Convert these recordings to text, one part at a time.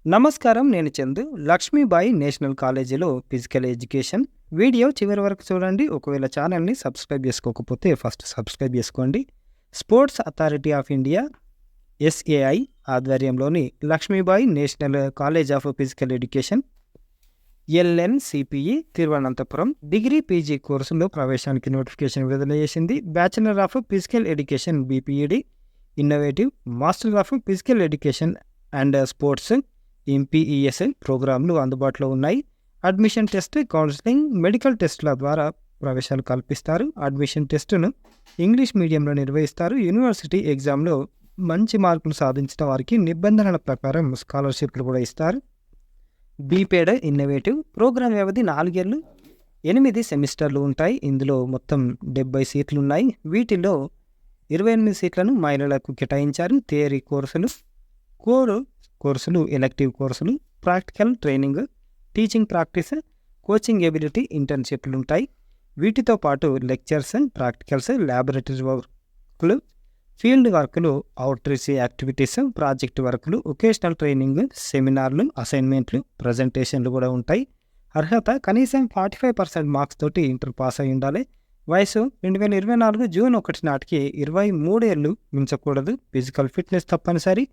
నమస్కారం. నేను చందు. లక్ష్మీబాయి నేషనల్ కాలేజీలో ఫిజికల్ ఎడ్యుకేషన్. వీడియో చివరి వరకు చూడండి. ఒకవేళ ఛానల్‌ని సబ్స్క్రైబ్ చేసుకోకపోతే ఫస్ట్ సబ్స్క్రైబ్ చేసుకోండి. Sports authority of India S A I ఆధ్వర్యంలోని Lakshmibai national college of physical education L N C P E Thiruvananthapuram degree P G కోర్సులో ప్రవేశానికి నోటిఫికేషన్ విడుదల చేసింది. Bachelor of physical education B P E D, innovative, master of physical education and sports M P E S ప్రోగ్రాంలు అందుబాటులో ఉన్నాయి. అడ్మిషన్ టెస్ట్, కౌన్సిలింగ్, మెడికల్ టెస్టుల ద్వారా ప్రవేశాలు కల్పిస్తారు. అడ్మిషన్ టెస్టును ఇంగ్లీష్ మీడియంలో నిర్వహిస్తారు. యూనివర్సిటీ ఎగ్జామ్లో మంచి మార్కులు సాధించిన వారికి నిబంధనల ప్రకారం స్కాలర్షిప్లు కూడా ఇస్తారు. బీపేడ్ ఇన్నోవేటివ్ ప్రోగ్రాం వ్యవధి 4 ఏళ్ళు, 8 సెమిస్టర్లు ఉంటాయి. ఇందులో మొత్తం 70 సీట్లు ఉన్నాయి. వీటిలో 28 సీట్లను మహిళలకు కేటాయించారు. థియరీ కోర్సులు, కోర్ కోర్సులు, ఎలెక్టివ్ కోర్సులు, practical training, teaching practice, coaching ability, ఇంటర్న్షిప్లు ఉంటాయి. వీటితో పాటు లెక్చర్స్, ప్రాక్టికల్స్, ల్యాబొరేటరీ వర్క్లు, ఫీల్డ్ వర్క్లు, అవుట్రీచ్ యాక్టివిటీస్, ప్రాజెక్ట్ వర్క్లు, ఒకేషనల్ ట్రైనింగ్, సెమినార్లు, అసైన్మెంట్లు, ప్రజెంటేషన్లు కూడా ఉంటాయి. అర్హత కనీసం 45% మార్క్స్ తోటి ఇంటర్ పాస్ అయి ఉండాలి. వయసు 2024 జూన్ 1 నాటికి 23 ఏళ్ళు మించకూడదు. ఫిజికల్ ఫిట్నెస్ తప్పనిసరి.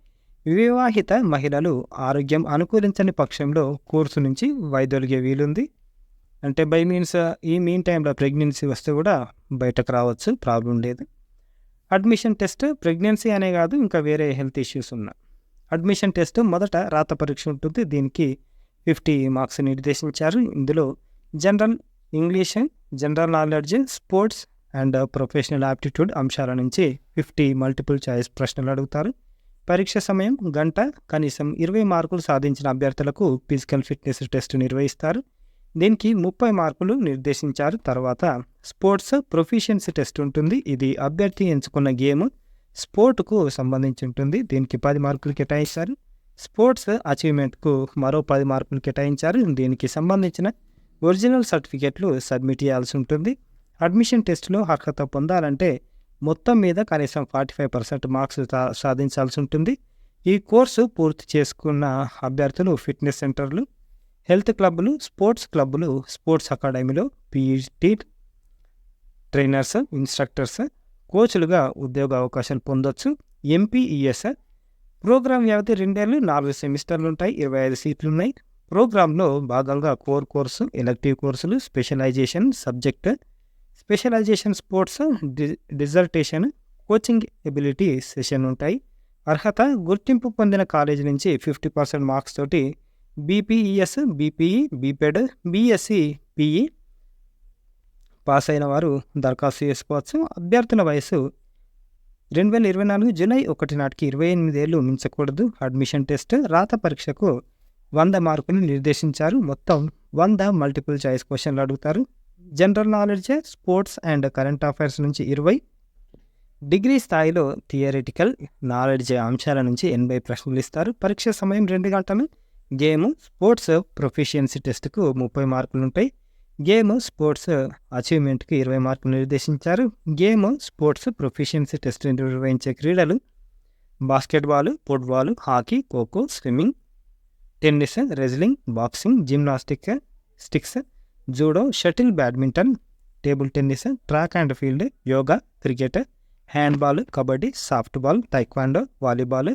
వివాహిత మహిళలు ఆరోగ్యం అనుకూలించని పక్షంలో కోర్సు నుంచి వైదొలిగే వీలుంది. అంటే బై మీన్స్ ఈ మీన్ టైంలో ప్రెగ్నెన్సీ వస్తే కూడా బయటకు రావచ్చు, ప్రాబ్లం లేదు. అడ్మిషన్ టెస్ట్ ప్రెగ్నెన్సీ అనే కాదు, ఇంకా వేరే హెల్త్ ఇష్యూస్ ఉన్న అడ్మిషన్ టెస్ట్ మొదట రాత పరీక్ష ఉంటుంది. దీనికి 50 మార్క్స్ నిర్దేశించారు. ఇందులో general English, general knowledge, sports and professional aptitude అంశాల నుంచి 50 మల్టిపుల్ చాయిస్ ప్రశ్నలు అడుగుతారు. పరీక్ష సమయం గంట. కనీసం 20 మార్కులు సాధించిన అభ్యర్థులకు ఫిజికల్ ఫిట్నెస్ టెస్ట్ నిర్వహిస్తారు. దీనికి 30 మార్కులు నిర్దేశించారు. తర్వాత స్పోర్ట్స్ ప్రొఫిషియన్సీ టెస్ట్ ఉంటుంది. ఇది అభ్యర్థి ఎంచుకున్న గేమ్, స్పోర్ట్కు సంబంధించి ఉంటుంది. దీనికి 10 మార్కులు కేటాయించారు. స్పోర్ట్స్ అచీవ్మెంట్కు మరో 10 మార్కులు కేటాయించారు. దీనికి సంబంధించిన ఒరిజినల్ సర్టిఫికెట్లు సబ్మిట్ చేయాల్సి ఉంటుంది. అడ్మిషన్ టెస్ట్లో అర్హత పొందాలంటే మొత్తం మీద కనీసం 45% మార్క్స్ సాధించాల్సి ఉంటుంది. ఈ కోర్సు పూర్తి చేసుకున్న అభ్యర్థులు ఫిట్నెస్ సెంటర్లు, హెల్త్ క్లబ్లు, స్పోర్ట్స్ క్లబ్లు, స్పోర్ట్స్ అకాడమీలో పీఈటీ ట్రైనర్స్, ఇన్స్ట్రక్టర్స్, కోచ్లుగా ఉద్యోగ అవకాశాలు పొందొచ్చు. ఎంపీఈఎస్ ప్రోగ్రాం వ్యవధి 2 ఏళ్ళు, 4 సెమిస్టర్లు ఉంటాయి. 25 సీట్లు ఉన్నాయి. ప్రోగ్రాంలో భాగంగా కోర్ కోర్సు, ఎలెక్టివ్ కోర్సులు, specialisation subject, specialisation sports, dissertation, coaching ability session ఉంటాయి. అర్హత గుర్తింపు పొందిన కాలేజీ నుంచి 50% మార్క్స్ తోటి BPES, BPE, BPEd, BSc, PE pass అయిన వారు దరఖాస్తు చేసుకోవచ్చు. అభ్యర్థుల వయసు 2024 జూలై 1 నాటికి 28 ఏళ్ళు మించకూడదు. అడ్మిషన్ టెస్ట్ రాత పరీక్షకు 100 మార్కులు నిర్దేశించారు. మొత్తం 100 మల్టిపుల్ చాయిస్ క్వశ్చన్లు అడుగుతారు. General knowledge, sports and current affairs నుంచి 20, డిగ్రీ స్థాయిలో థియరిటికల్ నాలెడ్జ్ అంశాల నుంచి 80 ప్రశ్నలు ఇస్తారు. పరీక్ష సమయం 2 గంటలు. గేమ్, స్పోర్ట్స్ ప్రొఫిషియన్సీ టెస్ట్కు 30 మార్కులు ఉంటాయి. గేమ్, స్పోర్ట్స్ అచీవ్మెంట్కి 20 మార్కులు నిర్దేశించారు. గేమ్, స్పోర్ట్స్ ప్రొఫిషియన్సీ టెస్ట్ నిర్వహించే క్రీడలు basketball, football, hockey, kho kho, swimming, tennis, wrestling, boxing, gymnastics, judo, shuttle, badminton, table tennis, track and field, yoga, cricket, handball, kabaddi, softball, taekwondo, volleyball.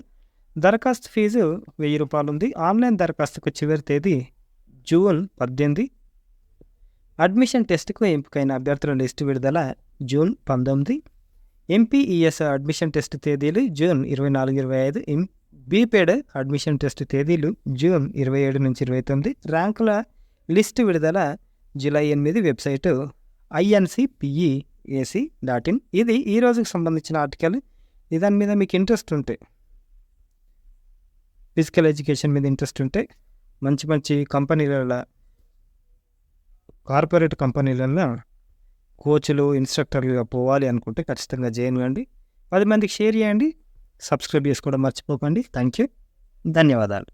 దరఖాస్తు ఫీజు 1000 రూపాయలు ఉంది. Online దరఖాస్తుకు చివరి తేదీ జూన్ 18. అడ్మిషన్ టెస్ట్కు ఎంపికైన అభ్యర్థుల లిస్టు విడుదల జూన్ 19. ఎంపీఈఎస్ అడ్మిషన్ టెస్ట్ తేదీలు జూన్ 24-25. బీపేడ్ అడ్మిషన్ టెస్ట్ తేదీలు జూన్ 27 నుంచి 29. ర్యాంకుల లిస్టు విడుదల జూలై 8. Website incpeac.in. ఇది ఈ రోజుకి సంబంధించిన ఆర్టికల్. దాని మీద మీకు ఇంట్రెస్ట్ ఉంటే, ఫిజికల్ ఎడ్యుకేషన్ మీద ఇంట్రెస్ట్ ఉంటే, మంచి మంచి కంపెనీలలో, కార్పొరేట్ కంపెనీలలో కోచ్లు, ఇన్స్ట్రక్టర్లుగా పోవాలి అనుకుంటే ఖచ్చితంగా జాయిన్ కండి. 10 మందికి షేర్ చేయండి. సబ్స్క్రైబ్ చేసుకోవడం మర్చిపోకండి. Thank you. ధన్యవాదాలు.